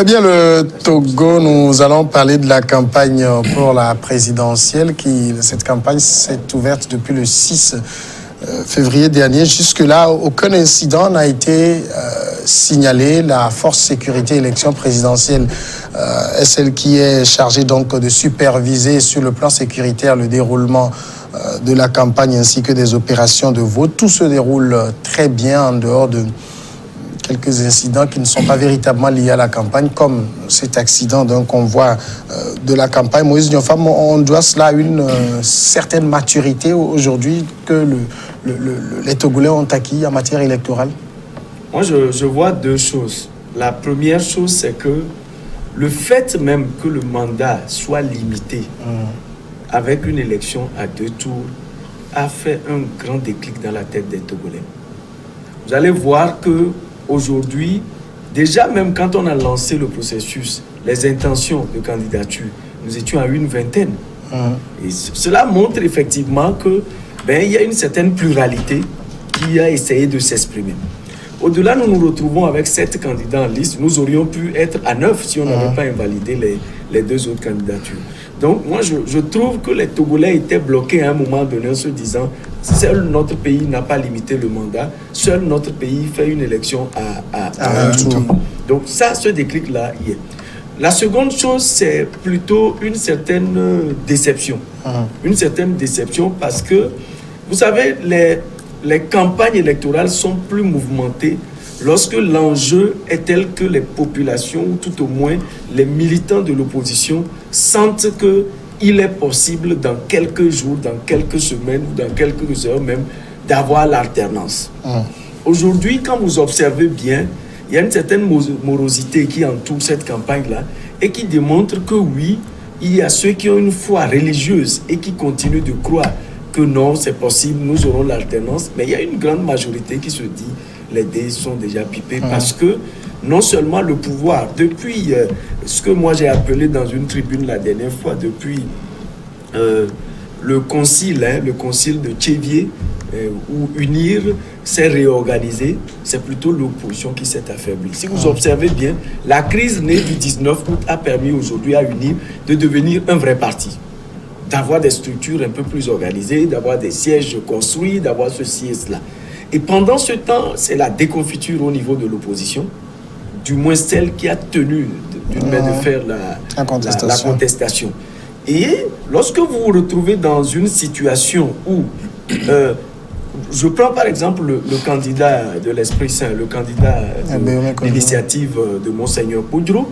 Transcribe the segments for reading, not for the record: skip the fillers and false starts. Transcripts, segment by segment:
Eh bien, le Togo, nous allons parler de la campagne pour la présidentielle. Cette campagne s'est ouverte depuis le 6 février dernier. Jusque-là, aucun incident n'a été signalé. La force sécurité élection présidentielle est celle qui est chargée donc de superviser sur le plan sécuritaire le déroulement de la campagne ainsi que des opérations de vote. Tout se déroule très bien en dehors de quelques incidents qui ne sont pas véritablement liés à la campagne, comme cet accident d'un convoi de la campagne. Moïse Diofam, on doit cela à une certaine maturité aujourd'hui que les Togolais ont acquis en matière électorale. Moi, je vois deux choses. La première chose, c'est que le fait même que le mandat soit limité avec une élection à 2 tours a fait un grand déclic dans la tête des Togolais. Vous allez voir que aujourd'hui, déjà même quand on a lancé le processus, les intentions de candidature, nous étions à une vingtaine. Et cela montre effectivement que il y a une certaine pluralité qui a essayé de s'exprimer. Au-delà, nous nous retrouvons avec 7 candidats en liste. Nous aurions pu être à 9 si on n'avait pas invalidé les 2 autres candidatures. Donc moi, je trouve que les Togolais étaient bloqués à un moment donné en se disant seul notre pays n'a pas limité le mandat, seul notre pays fait une élection à un tour. Donc ça, ce déclic-là, y est. La seconde chose, c'est plutôt une certaine déception. Une certaine déception parce que, vous savez, les campagnes électorales sont plus mouvementées lorsque l'enjeu est tel que les populations, ou tout au moins les militants de l'opposition, sentent qu'il est possible dans quelques jours, dans quelques semaines, ou dans quelques heures même, d'avoir l'alternance. Aujourd'hui, quand vous observez bien, il y a une certaine morosité qui entoure cette campagne-là et qui démontre que oui, il y a ceux qui ont une foi religieuse et qui continuent de croire que non, c'est possible, nous aurons l'alternance, mais il y a une grande majorité qui se dit les dés sont déjà pipés parce que non seulement le pouvoir, depuis ce que moi j'ai appelé dans une tribune la dernière fois, depuis le concile de Tchévier, où UNIR s'est réorganisé, c'est plutôt l'opposition qui s'est affaiblie. Si vous observez bien, la crise née du 19 août a permis aujourd'hui à UNIR de devenir un vrai parti, d'avoir des structures un peu plus organisées, d'avoir des sièges construits, d'avoir ceci et cela. Et pendant ce temps, c'est la déconfiture au niveau de l'opposition, du moins celle qui a tenu d'une main de fer la contestation. Et lorsque vous vous retrouvez dans une situation où, je prends par exemple le candidat de l'Esprit Saint, le candidat de l'initiative de Monseigneur Poudrou,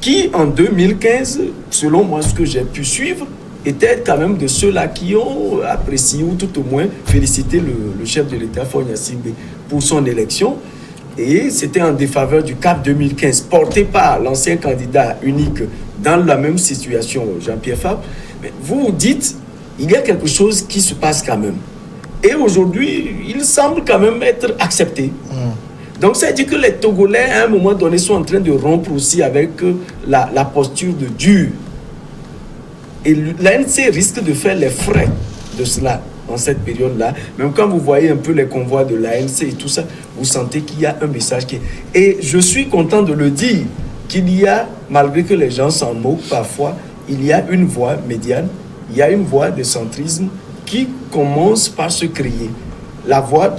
qui en 2015, selon moi ce que j'ai pu suivre, était quand même de ceux-là qui ont apprécié ou tout au moins félicité le chef de l'État, Faure Gnassingbé, pour son élection. Et c'était en défaveur du CAP 2015, porté par l'ancien candidat unique dans la même situation, Jean-Pierre Fabre. Mais vous vous dites, il y a quelque chose qui se passe quand même. Et aujourd'hui, il semble quand même être accepté. Donc ça veut dire que les Togolais, à un moment donné, sont en train de rompre aussi avec la posture de dur. Et l'ANC risque de faire les frais de cela en cette période-là. Même quand vous voyez un peu les convois de l'ANC et tout ça, vous sentez qu'il y a un message qui est... Et je suis content de le dire, qu'il y a, malgré que les gens s'en moquent parfois, il y a une voix médiane, il y a une voix de centrisme qui commence par se créer. La voix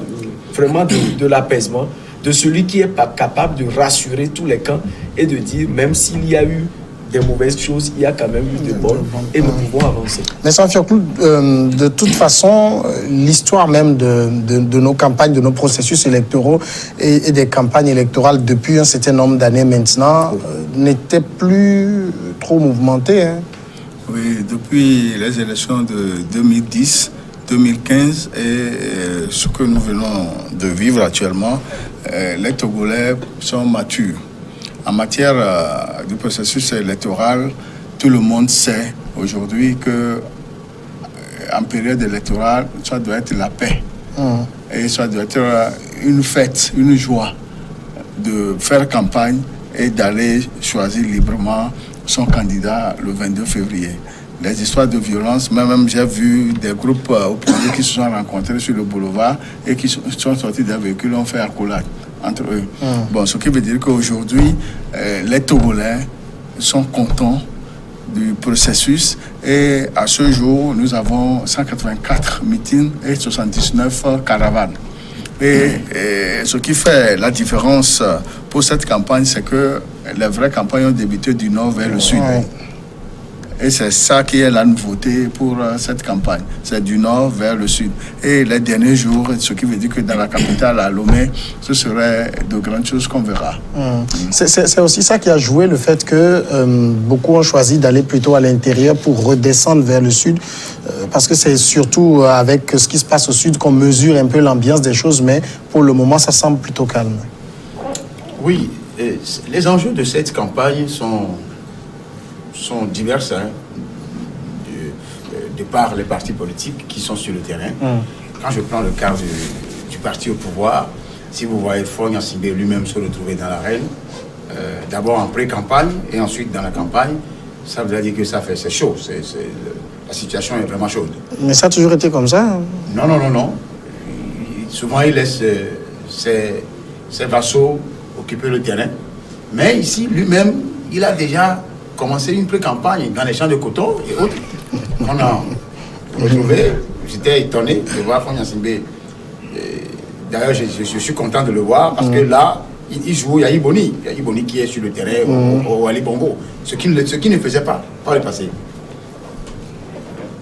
vraiment de l'apaisement, de celui qui est pas capable de rassurer tous les camps et de dire, même s'il y a eu des mauvaises choses, il y a quand même eu de bonnes et nous pouvons avancer. Mais sans faire plus, de toute façon, l'histoire même de nos campagnes, de nos processus électoraux et des campagnes électorales depuis un certain nombre d'années maintenant n'était plus trop mouvementée. Oui, depuis les élections de 2010, 2015 et ce que nous venons de vivre actuellement, les Togolais sont matures. En matière du processus électoral, tout le monde sait aujourd'hui que en période électorale, ça doit être la paix. Et ça doit être une fête, une joie de faire campagne et d'aller choisir librement son candidat le 22 février. Les histoires de violence, même j'ai vu des groupes opposés qui se sont rencontrés sur le boulevard et qui sont sortis d'un véhicule, ont fait accolade. entre eux. Bon, ce qui veut dire qu'aujourd'hui, les Togolais sont contents du processus et à ce jour, nous avons 184 meetings et 79 caravanes. Et ce qui fait la différence pour cette campagne, c'est que les vraies campagnes ont débuté du nord vers le sud. Et c'est ça qui est la nouveauté pour cette campagne. C'est du nord vers le sud. Et les derniers jours, ce qui veut dire que dans la capitale, à Lomé, ce serait de grandes choses qu'on verra. C'est aussi ça qui a joué, le fait que beaucoup ont choisi d'aller plutôt à l'intérieur pour redescendre vers le sud. Parce que c'est surtout avec ce qui se passe au sud qu'on mesure un peu l'ambiance des choses. Mais pour le moment, ça semble plutôt calme. Oui, les enjeux de cette campagne sont diverses, hein, de par les partis politiques qui sont sur le terrain. Quand je prends le cas du parti au pouvoir, si vous voyez Faure Gnassingbé lui-même se retrouver dans l'arène, d'abord en pré-campagne et ensuite dans la campagne, ça veut dire que c'est chaud. La situation est vraiment chaude. Mais ça a toujours été comme ça, hein? Non. Souvent, il laisse ses vassaux occuper le terrain. Mais ici, lui-même, il a déjà commencé une pré-campagne dans les champs de coton et autres. On a retrouvé, j'étais étonné de voir Faure Gnassingbé. D'ailleurs, je suis content de le voir parce que là, il joue Yahi Boni. Yahi Boni qui est sur le terrain au Ali Bongo. Ce qu'il ne faisait pas par le passé.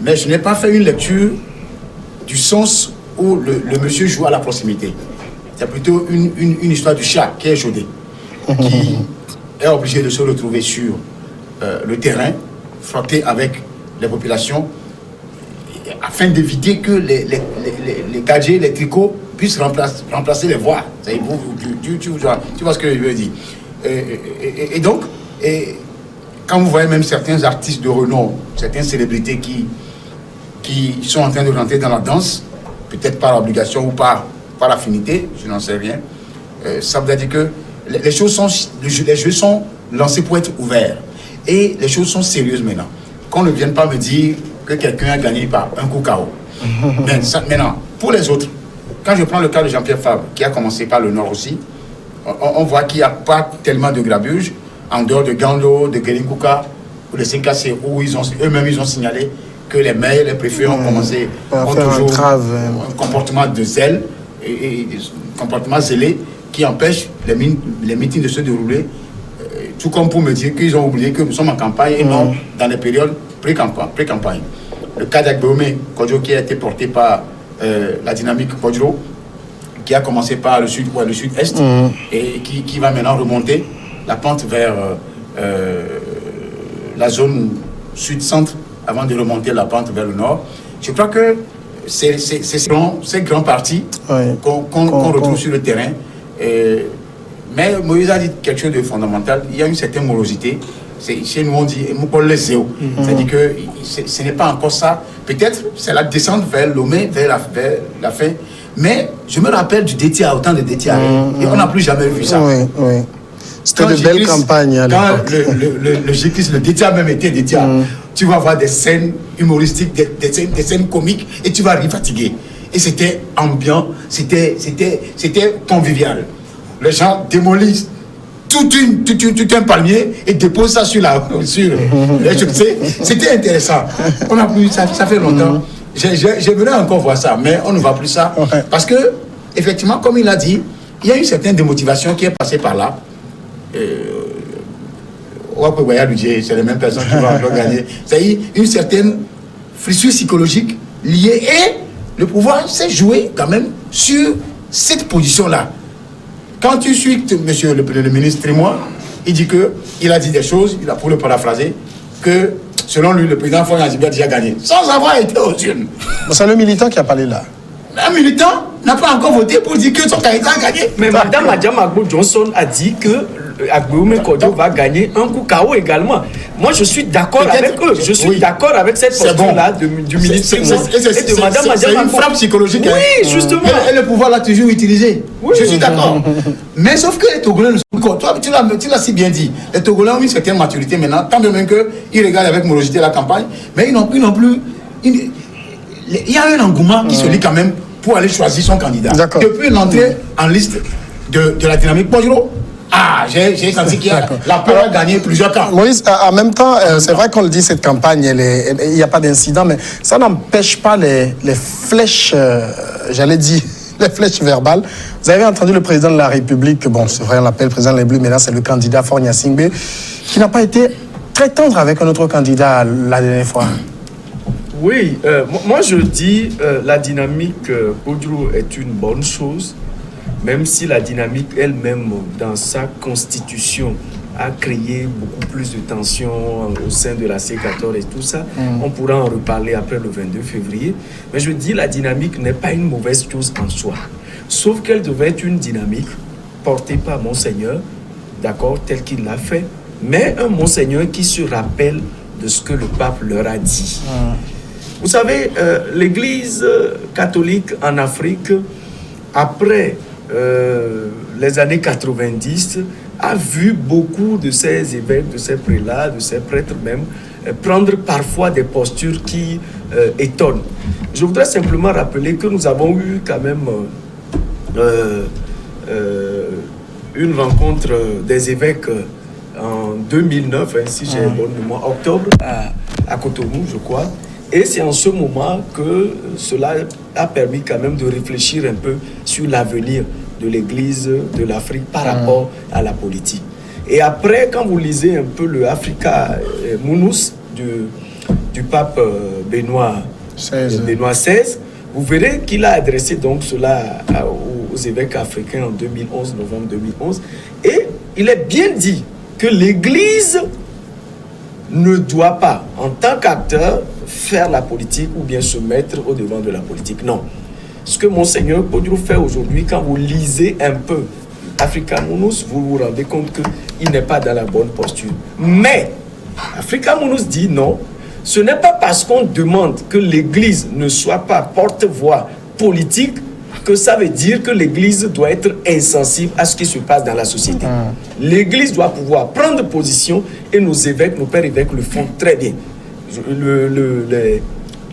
Mais je n'ai pas fait une lecture du sens où le monsieur joue à la proximité. C'est plutôt une histoire du chat qui est chaudé, qui est obligé de se retrouver sur le terrain, frotté avec les populations, afin d'éviter que les gadgets, les tricots puissent remplacer les voix. Tu vois ce que je veux dire. Et donc, quand vous voyez même certains artistes de renom, certaines célébrités qui sont en train de rentrer dans la danse, peut-être par obligation ou par affinité, je n'en sais rien, ça veut dire que les jeux sont lancés pour être ouverts. Et les choses sont sérieuses maintenant. Qu'on ne vienne pas me dire que quelqu'un a gagné par un coup KO. Maintenant, pour les autres, quand je prends le cas de Jean-Pierre Fabre, qui a commencé par le Nord aussi, on voit qu'il n'y a pas tellement de grabuge, en dehors de Gando, de Guérin-Kouka, ou de Sinkasé, où eux-mêmes ils ont signalé que les maires, les préfets ont commencé, ont toujours un comportement de zèle, et un comportement zélé, qui empêche les meetings de se dérouler. Tout comme pour me dire qu'ils ont oublié que nous sommes en campagne et non dans les périodes pré-campagne. Le cas d'Agbéomé Kodjo qui a été porté par la dynamique Kodjo, qui a commencé par le sud ou le sud-est et qui va maintenant remonter la pente vers la zone sud-centre avant de remonter la pente vers le nord. Je crois que c'est ces grands partis qu'on retrouve sur le terrain. Mais Moïse a dit quelque chose de fondamental. Il y a une certaine morosité. Chez nous, on dit c'est-à-dire que ce n'est pas encore ça. Peut-être c'est la descente vers Lomé, vers la fin. Mais je me rappelle du DTA, autant de DTA. Et on n'a plus jamais vu ça. C'était de belles campagnes à l'époque. Quand le GICLIS, le DTA même était DTA, tu vas voir des scènes humoristiques, des scènes comiques, et tu vas arriver fatigué. Et c'était ambiant, c'était convivial. Les gens démolissent tout un palmier et déposent ça sur c'était intéressant. On a plus ça fait longtemps. J'aimerais encore voir ça, mais on ne voit plus ça. Parce que, effectivement, comme il a dit, il y a une certaine démotivation qui est passée par là. C'est les mêmes personnes qui vont encore gagner. C'est-à-dire une certaine frissure psychologique liée, et le pouvoir s'est joué quand même sur cette position-là. Quand tu suis monsieur le ministre Trémois, il dit qu'il a dit des choses, il a pour le paraphraser, que selon lui, le président Faure Gnassingbé a déjà gagné, sans avoir été aux urnes. C'est le militant qui a parlé là. Un militant n'a pas encore voté pour dire que son candidat a gagné. Mais Mme Madiam Agbo Johnson a dit que Agbéomé Kodjo va gagner un coup KO également. Moi, je suis d'accord avec eux. Je suis d'accord avec cette posture-là du ministre et de Mme Madiam Agbo. C'est une frappe psychologique. Oui, justement. Et le pouvoir l'a toujours utilisé. Oui. Je suis d'accord. Mais sauf que les Togolais, toi, tu l'as si bien dit, les Togolais ont une certaine maturité maintenant, tant de même qu'ils regardent avec morosité la campagne, mais ils n'ont plus... Il y a un engouement qui se lit quand même pour aller choisir son candidat. Depuis l'entrée en liste de la dynamique Poduro. Ah, j'ai senti qu'il y a la peur a gagné plusieurs camps. Moïse, en même temps, c'est vrai qu'on le dit, cette campagne, il n'y a pas d'incident, mais ça n'empêche pas les flèches, j'allais dire, les flèches verbales. Vous avez entendu le président de la République, bon, c'est vrai, on l'appelle président des Bleus, mais là, c'est le candidat Faure Gnassingbé, qui n'a pas été très tendre avec un autre candidat la dernière fois. Oui, moi je dis la dynamique Poduro est une bonne chose, même si la dynamique elle-même, dans sa constitution, a créé beaucoup plus de tensions au sein de la C14 et tout ça. On pourra en reparler après le 22 février. Mais je dis la dynamique n'est pas une mauvaise chose en soi. Sauf qu'elle devait être une dynamique portée par Monseigneur, d'accord, tel qu'il l'a fait, mais un Monseigneur qui se rappelle de ce que le pape leur a dit. Vous savez, l'Église catholique en Afrique, après les années 90, a vu beaucoup de ces évêques, de ces prélats, de ces prêtres même, prendre parfois des postures qui étonnent. Je voudrais simplement rappeler que nous avons eu quand même une rencontre des évêques en 2009, si j'ai bonne mémoire, octobre, à Cotonou, je crois. Et c'est en ce moment que cela a permis quand même de réfléchir un peu sur l'avenir de l'Église de l'Afrique par rapport à la politique. Et après, quand vous lisez un peu le Africa Munus du pape Benoît XVI, vous verrez qu'il a adressé donc cela aux évêques africains en 2011, novembre 2011. Et il est bien dit que l'Église ne doit pas, en tant qu'acteur, faire la politique ou bien se mettre au devant de la politique. Non. Ce que Monseigneur Poduro fait aujourd'hui, quand vous lisez un peu Africa Munus, vous vous rendez compte qu'il n'est pas dans la bonne posture. Mais Africa Munus dit non, ce n'est pas parce qu'on demande que l'Église ne soit pas porte-voix politique que ça veut dire que l'Église doit être insensible à ce qui se passe dans la société. L'Église doit pouvoir prendre position et nos évêques, nos pères évêques le font très bien.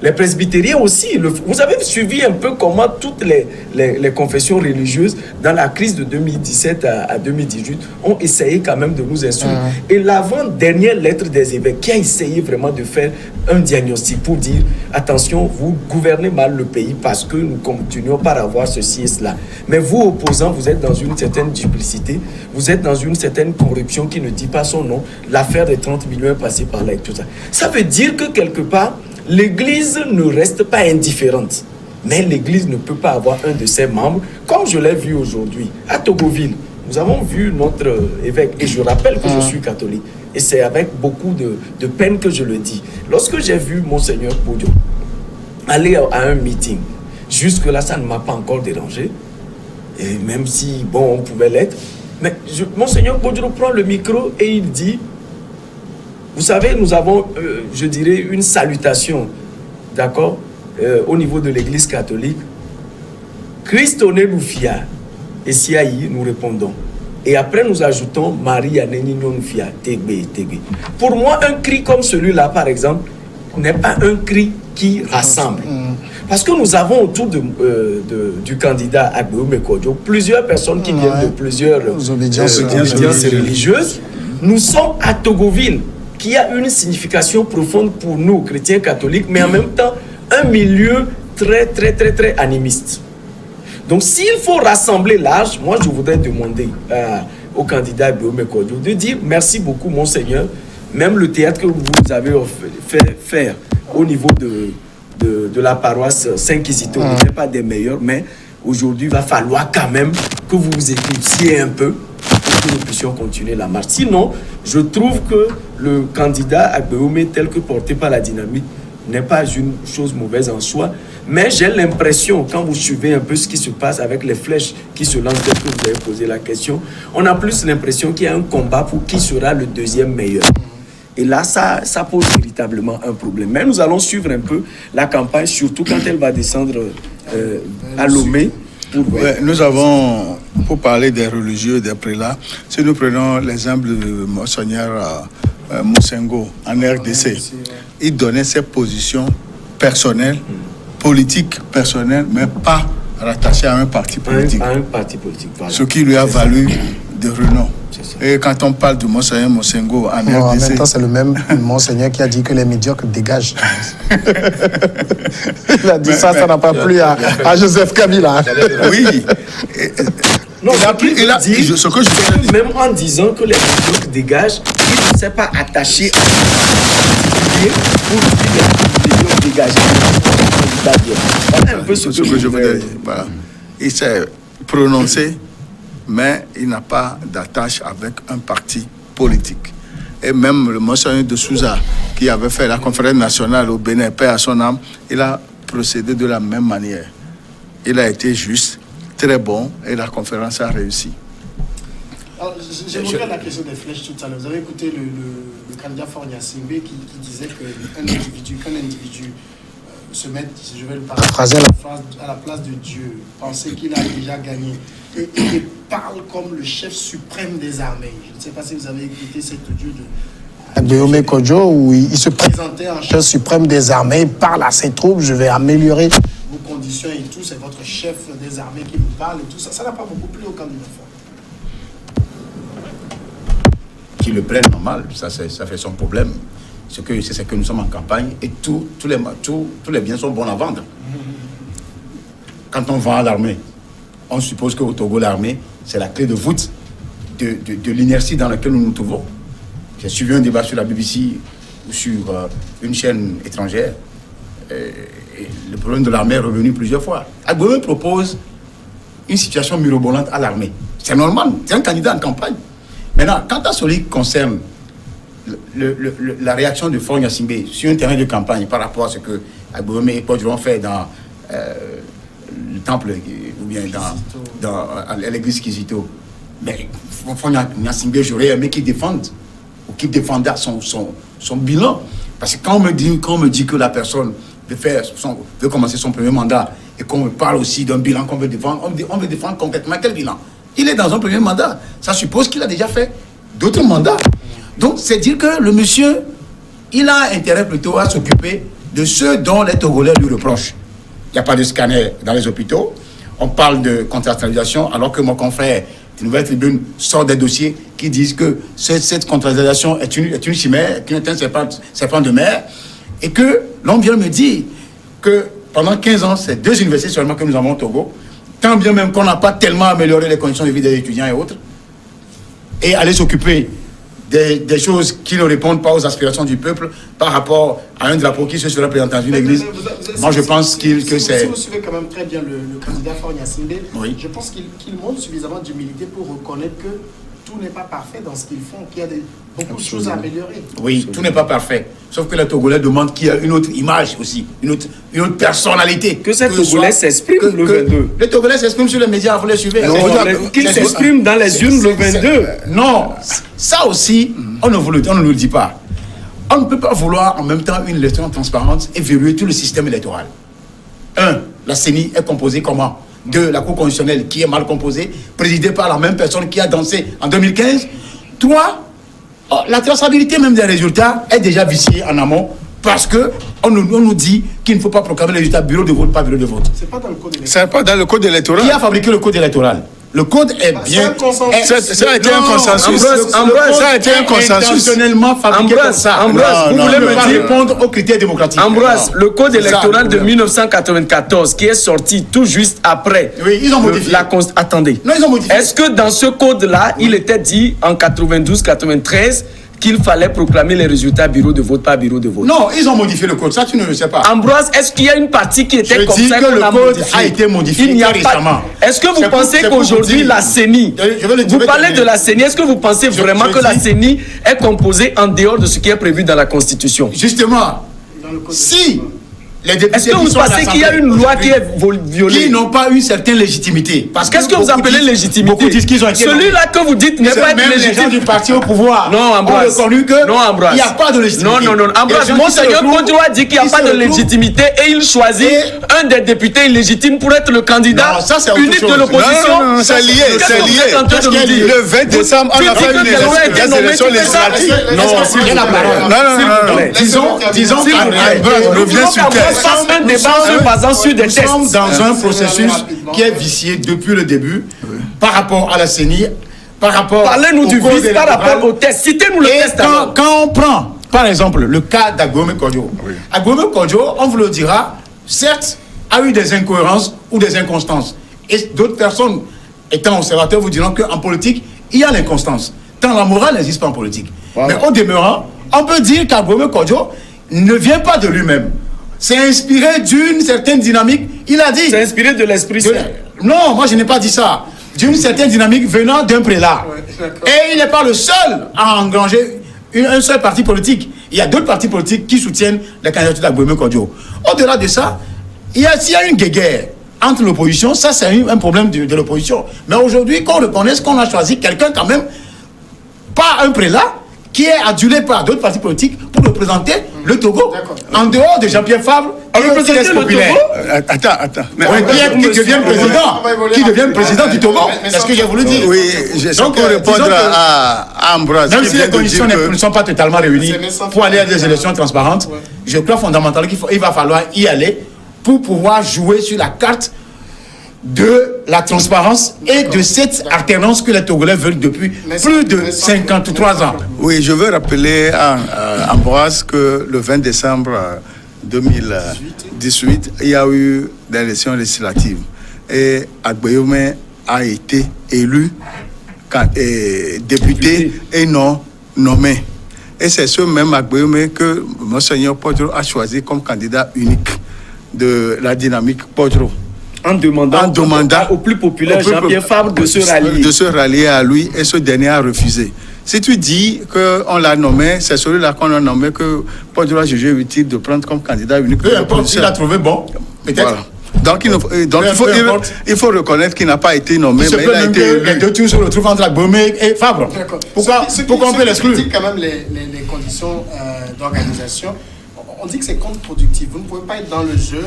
Les presbytériens aussi. Vous avez suivi un peu comment toutes les confessions religieuses, dans la crise de 2017 à 2018, ont essayé quand même de nous instruire. Et l'avant-dernière lettre des évêques qui a essayé vraiment de faire un diagnostic pour dire attention, vous gouvernez mal le pays parce que nous continuons par avoir ceci et cela. Mais vous, opposants, vous êtes dans une certaine duplicité, vous êtes dans une certaine corruption qui ne dit pas son nom. L'affaire des 30 millions est passée par là et tout ça. Ça veut dire que quelque part, l'Église ne reste pas indifférente. Mais l'Église ne peut pas avoir un de ses membres, comme je l'ai vu aujourd'hui à Togoville. Nous avons vu notre évêque, et je rappelle que je suis catholique, et c'est avec beaucoup de peine que je le dis. Lorsque j'ai vu Monseigneur Poduro aller à un meeting, jusque-là, ça ne m'a pas encore dérangé, et même si, bon, on pouvait l'être, mais Monseigneur Poduro prend le micro et il dit, vous savez, nous avons, je dirais, une salutation, d'accord, au niveau de l'Église catholique. Christ nous fia, et siaï, nous répondons. Et après, nous ajoutons Marie Aneni non fia, tegbe, tegbe. Pour moi, un cri comme celui-là, par exemple, n'est pas un cri qui rassemble. Parce que nous avons autour du candidat Agbeou Mekodjo plusieurs personnes qui viennent de plusieurs obédiences religieuses. Nous sommes à Togoville, qui a une signification profonde pour nous, chrétiens catholiques, mais en même temps, un milieu très, très, très, très animiste. Donc, s'il faut rassembler large, moi, je voudrais demander au candidat Agbeou Mekodjo de dire merci beaucoup, Monseigneur. Même le théâtre que vous avez fait faire au niveau de la paroisse Saint-Quisiteur n'est pas des meilleurs, mais aujourd'hui, il va falloir quand même que vous vous éclipsiez un peu pour que nous puissions continuer la marche. Sinon, je trouve que le candidat Agbeou, tel que porté par la dynamique, n'est pas une chose mauvaise en soi, mais j'ai l'impression, quand vous suivez un peu ce qui se passe avec les flèches qui se lancent dès que vous avez posé la question, on a plus l'impression qu'il y a un combat pour qui sera le deuxième meilleur. Et là, ça pose véritablement un problème. Mais nous allons suivre un peu la campagne, surtout quand elle va descendre à Lomé. Nous avons, pour parler des religieux, des prélats, si nous prenons l'exemple de Monseigneur Moussengo en RDC, il donnait ses positions personnelles, politiques personnelles, mais pas rattaché à un parti politique. À un parti politique, voilà. Ce qui lui a valu de renom. C'est ça. Et quand on parle de Monseigneur Mosengo en Non, en même RDC, temps, c'est le même monseigneur qui a dit que les médiocres dégagent. Il a dit ça n'a pas plu à Joseph Kabila. oui. Non, Ce que je viens de dire, même en disant que les médiocres dégagent, il ne s'est pas attaché à pour dire les médiocres dégagent. Voilà un peu ce que je voulais dire. Voilà. Il s'est prononcé, mais il n'a pas d'attache avec un parti politique. Et même le monseigneur de Souza, qui avait fait la conférence nationale au Bénin, paix à son âme, il a procédé de la même manière. Il a été juste, très bon, et la conférence a réussi. Alors, j'aimerais la question des flèches tout à l'heure. Vous avez écouté le candidat Fornia Simbe qui disait qu'un individu se mette, je vais le paraphraser, à la place de Dieu, penser qu'il a déjà gagné. Et il parle comme le chef suprême des armées. Je ne sais pas si vous avez écouté cet audio de Guillaume Kodjo, où il se présentait en chef suprême des armées, il parle à ses troupes, je vais améliorer vos conditions et tout, c'est votre chef des armées qui vous parle et tout ça. Ça n'a pas beaucoup plu au candidat. Qui le plaît normal, ça fait son problème. Ce que c'est que nous sommes en campagne et tous les biens sont bons à vendre. Quand on vend à l'armée, on suppose qu'au Togo, l'armée, c'est la clé de voûte de l'inertie dans laquelle nous nous trouvons. J'ai suivi un débat sur la BBC ou sur une chaîne étrangère. Et le problème de l'armée est revenu plusieurs fois. Agboué propose une situation mirobolante à l'armée. C'est normal, c'est un candidat en campagne. Maintenant, quant à celui qui concerne la réaction de Fornia Simbe sur un terrain de campagne par rapport à ce que Agboué et Podjon ont fait dans le temple ou bien à l'église Kizito, mais Fornia Simbe, j'aurais aimé qu'il défende ou qu'il défende son bilan. Parce que quand on me dit que la personne veut commencer son premier mandat et qu'on me parle aussi d'un bilan qu'on veut défendre, on veut défendre concrètement quel bilan? Il est dans un premier mandat. Ça suppose qu'il a déjà fait d'autres mandats. Donc, c'est dire que le monsieur, il a intérêt plutôt à s'occuper de ceux dont les Togolais lui reprochent. Il n'y a pas de scanner dans les hôpitaux. On parle de contractualisation, alors que mon confrère de Nouvelle Tribune sort des dossiers qui disent que cette contractualisation est une chimère, qui est un serpent de mer, et que l'on vient me dire que pendant 15 ans, c'est 2 universités seulement que nous avons au Togo, tant bien même qu'on n'a pas tellement amélioré les conditions de vie des étudiants et autres, et aller s'occuper des choses qui ne répondent pas aux aspirations du peuple par rapport à un drapeau qui se serait présenté dans une église. Moi, je pense que c'est... Si vous suivez quand même très bien le candidat Fornia Simbe, oui. Je pense qu'il montre suffisamment d'humilité pour reconnaître que tout n'est pas parfait dans ce qu'ils font, qu'il y a beaucoup de choses à améliorer. Oui, tout n'est pas parfait. Sauf que les Togolais demandent qu'il y ait une autre image aussi, une autre personnalité. Que ces Togolais s'expriment le 22. Les Togolais s'expriment sur les médias, vous les suivez. Qu'ils s'expriment dans les urnes le 22. Non, ça aussi, on ne nous le dit pas. On ne peut pas vouloir en même temps une élection transparente et verrouiller tout le système électoral. 1. La CENI est composée comment? 2. La Cour constitutionnelle qui est mal composée, présidée par la même personne qui a dansé en 2015. 3. La traçabilité même des résultats est déjà viciée en amont parce qu'on nous dit qu'il ne faut pas proclamer les résultats bureau de vote, pas bureau de vote. C'est pas dans le code électoral. C'est pas dans le code électoral. Qui a fabriqué le code électoral? Le code est bien... Ça a été un consensus. Ça a été un consensus. Intentionnellement fabriqué comme ça. Ambroise, vous voulez me dire... répondre aux critères démocratiques. Ambroise, le code électoral de 1994 qui est sorti tout juste après... Oui, ils ont modifié. Attendez. Non, ils ont modifié. Est-ce que dans ce code-là, il était dit en 92-93 qu'il fallait proclamer les résultats bureau de vote, pas bureau de vote? Non, ils ont modifié le code. Ça, tu ne le sais pas. Ambroise, est-ce qu'il y a une partie qui était comme ça que le code a été modifié Il n'y a récemment. pas... Est-ce que vous pensez qu'aujourd'hui, la CENI... Vous parlez de la CENI, est-ce que vous pensez vraiment que la CENI est composée en dehors de ce qui est prévu dans la Constitution? Justement, si... Est-ce que vous pensez qu'il y a une loi qui est violée? Qui n'ont pas une certaine légitimité. Parce qu'est-ce que vous appelez légitimité? Beaucoup disent qu'ils ont été... Celui-là que vous dites n'est pas même légitime. Les gens du parti au pouvoir non, Ambroise. ont reconnu que non, Ambroise. Il n'y a pas de légitimité. Non. Ambroise, Monseigneur Kodjo a dit qu'il n'y a pas de légitimité et il choisit un des députés illégitimes pour être le candidat unique de l'opposition. Non, c'est lié. C'est lié. Le 20 décembre, on a fait une élection législative. Non, disons, reviens sur terre. fasse un débat se basant sur des tests. Nous sommes dans un processus qui est vicié depuis le début par rapport à la CENI, par rapport Parlez-nous du code vice par électoral. rapport au test. Citez-nous le Et test alors. quand on prend, par exemple, le cas d'Agbome Kodjo, Agbome Kodjo, on vous le dira, certes, a eu des incohérences ou des inconstances. Et d'autres personnes, étant observateurs, vous diront qu'en politique, il y a l'inconstance. Tant la morale n'existe pas en politique. Voilà. Mais au demeurant, on peut dire qu'Agbome Kodjo ne vient pas de lui-même. C'est inspiré d'une certaine dynamique. Il a dit... C'est inspiré de l'esprit saint. Non, moi je n'ai pas dit ça. D'une certaine dynamique venant d'un prélat. Et il n'est pas le seul à engranger un seul parti politique. Il y a d'autres partis politiques qui soutiennent la candidature d'Agbome Kodjo. Au-delà de ça, s'il y a une guéguerre entre l'opposition, ça c'est un problème de l'opposition. Mais aujourd'hui, qu'on reconnaisse qu'on a choisi quelqu'un quand même, pas un prélat, qui est adulé par d'autres partis politiques pour représenter le Togo. En dehors de Jean-Pierre Favre, qui est populaire. Attends. Mais Qui devient président du Togo. C'est ce que j'ai voulu dire. oui, je sais pour répondre à Ambroise. Même qui si vient les de conditions dire ne sont pas totalement réunies pour aller à des élections transparentes, je crois fondamentalement qu'il va falloir y aller pour pouvoir jouer sur la carte de la transparence et de cette alternance que les Togolais veulent depuis plus de 53 ans. Oui, je veux rappeler à Ambroise que le 20 décembre 2018, il y a eu des élections législatives. Et Agbeyome a été élu député et non nommé. Et c'est ce même Agbeyome que Monseigneur Podro a choisi comme candidat unique de la dynamique Podro. En demandant au plus populaire Jean-Pierre Favre de se rallier. De se rallier à lui, et ce dernier a refusé. Si tu dis qu'on l'a nommé, c'est celui-là qu'on a nommé que Podro a jugé utile de prendre comme candidat unique. Peu importe s'il a trouvé bon, peut-être. Voilà. Donc, il faut reconnaître qu'il n'a pas été nommé, Il se mais peut il a même été que les élu. deux tours se retrouvent entre Agbome et Favre. Pourquoi on peut l'exclure? Quand même les conditions d'organisation. On dit que c'est contre-productif. Vous ne pouvez pas être dans le jeu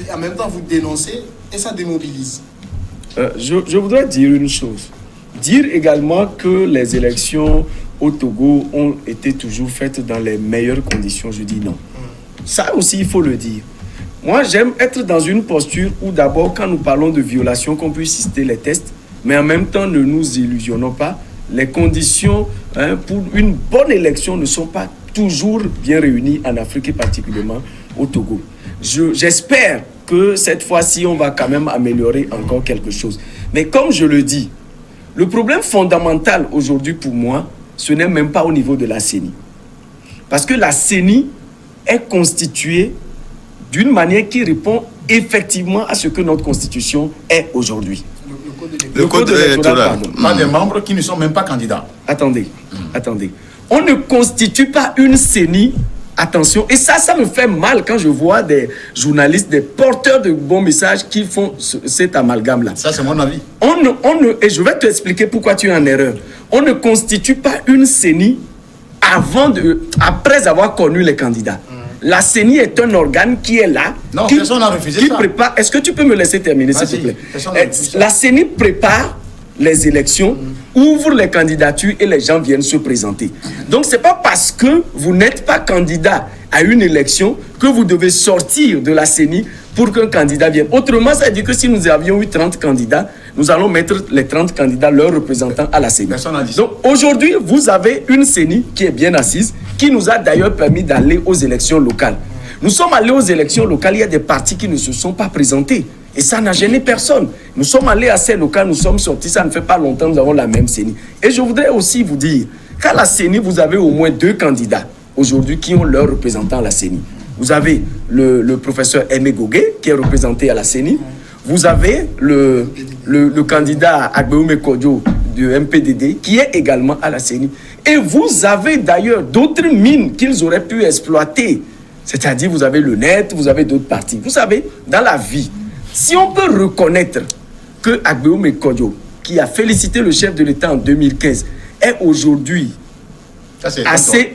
et en même temps vous dénoncer et ça démobilise. Je voudrais dire une chose. Dire également que les élections au Togo ont été toujours faites dans les meilleures conditions, je dis non. Ça aussi, il faut le dire. Moi, j'aime être dans une posture où d'abord, quand nous parlons de violation, qu'on puisse citer les tests, mais en même temps, ne nous illusionnons pas. Les conditions pour une bonne élection ne sont pas toujours bien réunies en Afrique et particulièrement au Togo. J'espère que cette fois-ci, on va quand même améliorer encore quelque chose. Mais comme je le dis, le problème fondamental aujourd'hui pour moi, ce n'est même pas au niveau de la CENI. Parce que la CENI est constituée d'une manière qui répond effectivement à ce que notre constitution est aujourd'hui. Le code électoral. Pardon. Pas des membres qui ne sont même pas candidats. Attendez. On ne constitue pas une CENI, attention, et ça me fait mal quand je vois des journalistes, des porteurs de bons messages qui font cet amalgame-là. Ça, c'est mon avis. Et je vais te expliquer pourquoi tu es en erreur. On ne constitue pas une CENI après avoir connu les candidats. La CENI est un organe qui est là. Non, personne n'a refusé qui ça. prépare. Est-ce que tu peux me laisser terminer, s'il te plaît? La CENI prépare les élections, ouvre les candidatures et les gens viennent se présenter. Donc, ce n'est pas parce que vous n'êtes pas candidat à une élection que vous devez sortir de la CENI pour qu'un candidat vienne. Autrement, ça veut dire que si nous avions eu 30 candidats, nous allons mettre les 30 candidats, leurs représentants, à la CENI. Personne n'a dit ça. Donc, aujourd'hui, vous avez une CENI qui est bien assise, qui nous a d'ailleurs permis d'aller aux élections locales. Nous sommes allés aux élections locales, il y a des partis qui ne se sont pas présentés. Et ça n'a gêné personne. Nous sommes allés à ces locales, nous sommes sortis, ça ne fait pas longtemps, nous avons la même CENI. Et je voudrais aussi vous dire qu'à la CENI, vous avez au moins 2 candidats aujourd'hui qui ont leur représentant à la CENI. Vous avez le professeur Aimé Gogué, qui est représenté à la CENI. Vous avez le candidat Agbeyome Kodjo du MPDD, qui est également à la CENI. Et vous avez d'ailleurs d'autres mines qu'ils auraient pu exploiter. C'est-à-dire, vous avez le net, vous avez d'autres partis. Vous savez, dans la vie, si on peut reconnaître que Agbeyome Kodjo, qui a félicité le chef de l'État en 2015, est aujourd'hui assez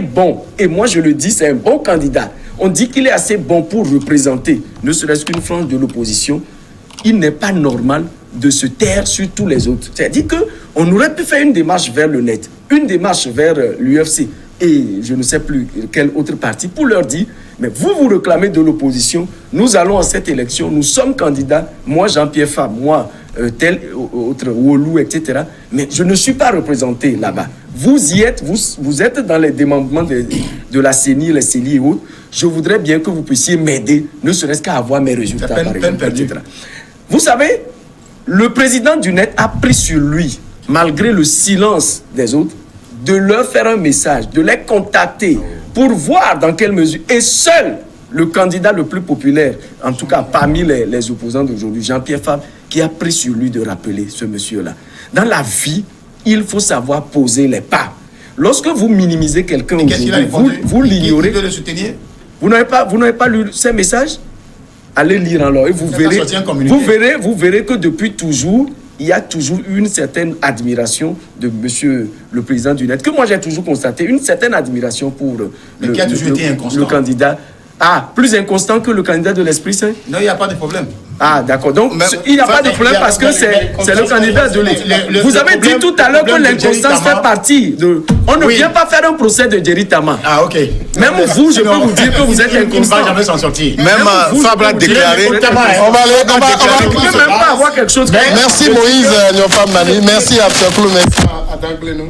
bon. Et moi, je le dis, c'est un bon candidat. On dit qu'il est assez bon pour représenter, ne serait-ce qu'une frange de l'opposition. Il n'est pas normal de se taire sur tous les autres. C'est-à-dire qu'on aurait pu faire une démarche vers le net, une démarche vers l'UFC et je ne sais plus quel autre parti pour leur dire Mais vous réclamez de l'opposition. Nous allons en cette élection. Nous sommes candidats. Moi, Jean-Pierre Fabre, moi, tel autre, Wolou, etc. Mais je ne suis pas représenté là-bas. Vous y êtes, vous êtes dans les démembrements de la CENI, les CELI et autres. Je voudrais bien que vous puissiez m'aider, ne serait-ce qu'à avoir mes résultats, par exemple, etc. Vous savez, le président du net a pris sur lui, malgré le silence des autres, de leur faire un message, de les contacter pour voir dans quelle mesure. Et seul le candidat le plus populaire, en tout cas parmi les opposants d'aujourd'hui, Jean-Pierre Fabre, qui a pris sur lui de rappeler ce monsieur-là. Dans la vie, il faut savoir poser les pas. Lorsque vous minimisez quelqu'un aujourd'hui, vous l'ignorez. Vous n'avez pas lu ces messages? Allez lire alors et vous verrez que depuis toujours, il y a toujours une certaine admiration de monsieur le président du net, que moi j'ai toujours constaté, une certaine admiration pour le candidat. Ah, plus inconstant que le candidat de l'Esprit Saint? Non, il n'y a pas de problème. Ah, d'accord. Donc, il n'y a pas de problème parce que c'est le candidat de l'Esprit. Vous avez dit tout à l'heure que l'inconstance fait partie de... On ne vient pas faire un procès de Jerry Tama. Ah, ok. Même vous, je peux vous dire que vous êtes inconstant. Il ne va jamais s'en sortir. Même Fabre a déclaré... On va aller... Vous ne pouvez même pas avoir quelque chose... Merci Moïse Nyofam Mani. Merci à Pioklou.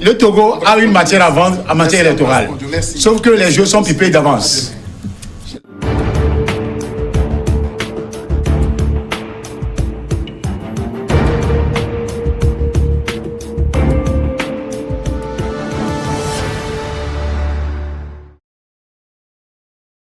Le Togo a une matière à vendre en matière électorale. Sauf que les jeux sont pipés d'avance.